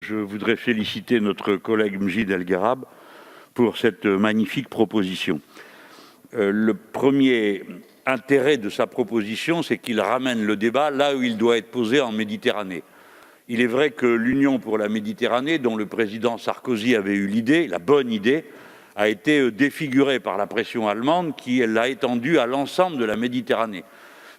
Je voudrais féliciter notre collègue Mgid El Ghérab pour cette magnifique proposition. Le premier intérêt de sa proposition, c'est qu'il ramène le débat là où il doit être posé, en Méditerranée. Il est vrai que l'Union pour la Méditerranée, dont le président Sarkozy avait eu l'idée, la bonne idée, a été défigurée par la pression allemande qui l'a étendue à l'ensemble de la Méditerranée,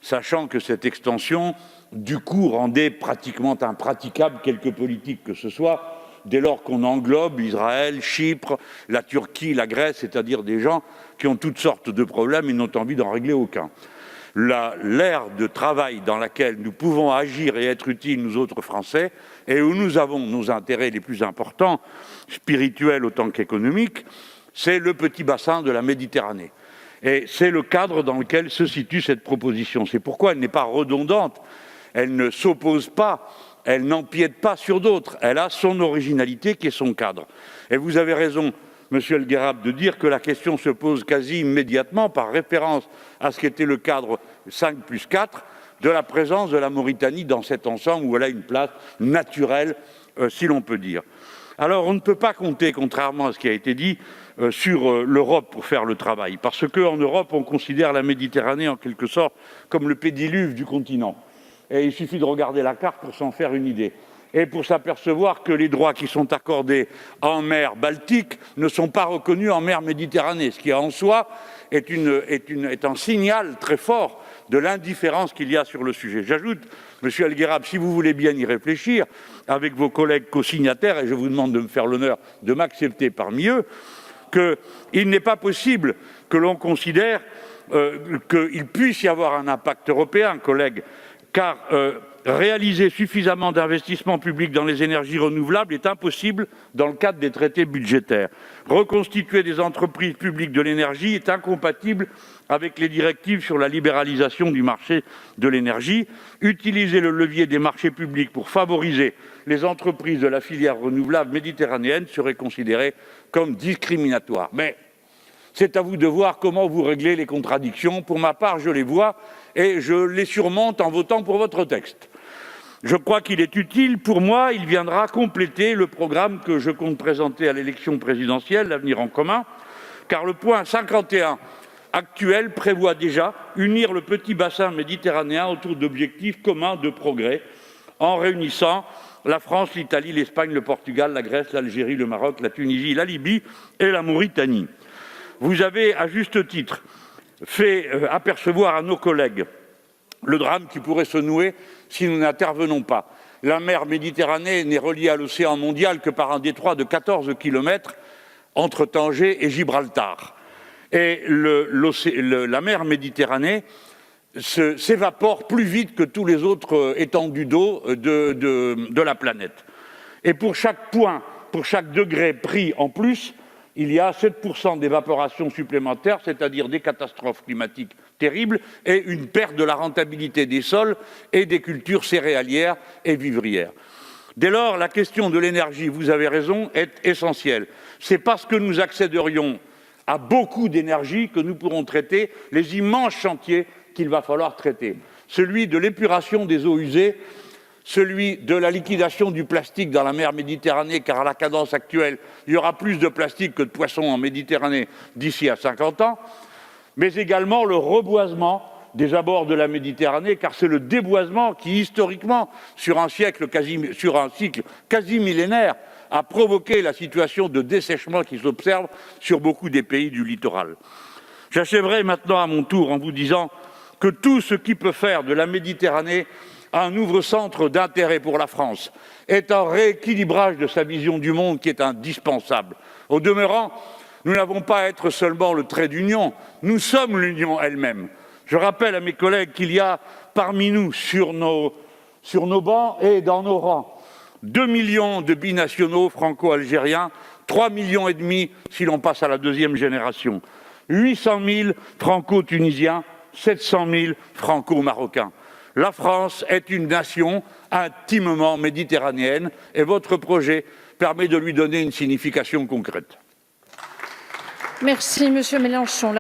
sachant que cette extension, du coup, rendait pratiquement impraticable quelque politique que ce soit, dès lors qu'on englobe Israël, Chypre, la Turquie, la Grèce, c'est-à-dire des gens qui ont toutes sortes de problèmes et n'ont envie d'en régler aucun. L'ère de travail dans laquelle nous pouvons agir et être utiles, nous autres Français, et où nous avons nos intérêts les plus importants, spirituels autant qu'économiques, c'est le petit bassin de la Méditerranée. Et c'est le cadre dans lequel se situe cette proposition. C'est pourquoi elle n'est pas redondante, elle ne s'oppose pas, elle n'empiète pas sur d'autres, elle a son originalité qui est son cadre. Et vous avez raison, Monsieur El Ghérab, de dire que la question se pose quasi immédiatement par référence à ce qu'était le cadre 5+4 de la présence de la Mauritanie dans cet ensemble où elle a une place naturelle, si l'on peut dire. Alors on ne peut pas compter, contrairement à ce qui a été dit, sur l'Europe pour faire le travail, parce qu'en Europe, on considère la Méditerranée en quelque sorte comme le pédiluve du continent. Et il suffit de regarder la carte pour s'en faire une idée. Et pour s'apercevoir que les droits qui sont accordés en mer Baltique ne sont pas reconnus en mer Méditerranée, ce qui en soi est un signal très fort de l'indifférence qu'il y a sur le sujet. J'ajoute, Monsieur El Ghérab, si vous voulez bien y réfléchir, avec vos collègues co-signataires, et je vous demande de me faire l'honneur de m'accepter parmi eux, qu'il n'est pas possible que l'on considère qu'il puisse y avoir un impact européen, collègues, car réaliser suffisamment d'investissements publics dans les énergies renouvelables est impossible dans le cadre des traités budgétaires. Reconstituer des entreprises publiques de l'énergie est incompatible avec les directives sur la libéralisation du marché de l'énergie. Utiliser le levier des marchés publics pour favoriser les entreprises de la filière renouvelable méditerranéenne serait considéré comme discriminatoire. Mais c'est à vous de voir comment vous réglez les contradictions. Pour ma part, je les vois et je les surmonte en votant pour votre texte. Je crois qu'il est utile. Pour moi, il viendra compléter le programme que je compte présenter à l'élection présidentielle, l'avenir en commun, car le point 51 actuel prévoit déjà unir le petit bassin méditerranéen autour d'objectifs communs de progrès, en réunissant la France, l'Italie, l'Espagne, le Portugal, la Grèce, l'Algérie, le Maroc, la Tunisie, la Libye et la Mauritanie. Vous avez, à juste titre, fait apercevoir à nos collègues le drame qui pourrait se nouer si nous n'intervenons pas. La mer Méditerranée n'est reliée à l'océan mondial que par un détroit de 14 km entre Tanger et Gibraltar. Et la mer Méditerranée s'évapore plus vite que tous les autres étendues d'eau de la planète. Et pour chaque point, pour chaque degré pris en plus, il y a 7% d'évaporation supplémentaire, c'est-à-dire des catastrophes climatiques terribles et une perte de la rentabilité des sols et des cultures céréalières et vivrières. Dès lors, la question de l'énergie, vous avez raison, est essentielle. C'est parce que nous accéderions à beaucoup d'énergie que nous pourrons traiter les immenses chantiers qu'il va falloir traiter. Celui de l'épuration des eaux usées, celui de la liquidation du plastique dans la mer Méditerranée, car à la cadence actuelle, il y aura plus de plastique que de poissons en Méditerranée d'ici à 50 ans, mais également le reboisement des abords de la Méditerranée, car c'est le déboisement qui, historiquement, sur un cycle quasi millénaire, a provoqué la situation de dessèchement qui s'observe sur beaucoup des pays du littoral. J'achèverai maintenant à mon tour en vous disant que tout ce qui peut faire de la Méditerranée un ouvre-centre d'intérêt pour la France est un rééquilibrage de sa vision du monde qui est indispensable. Au demeurant, nous n'avons pas à être seulement le trait d'union, nous sommes l'union elle-même. Je rappelle à mes collègues qu'il y a parmi nous, sur nos bancs et dans nos rangs, 2 millions de binationaux franco-algériens, 3,5 millions si l'on passe à la deuxième génération, 800 000 franco-tunisiens, 700 000 franco-marocains. La France est une nation intimement méditerranéenne et votre projet permet de lui donner une signification concrète. Merci, Monsieur Mélenchon.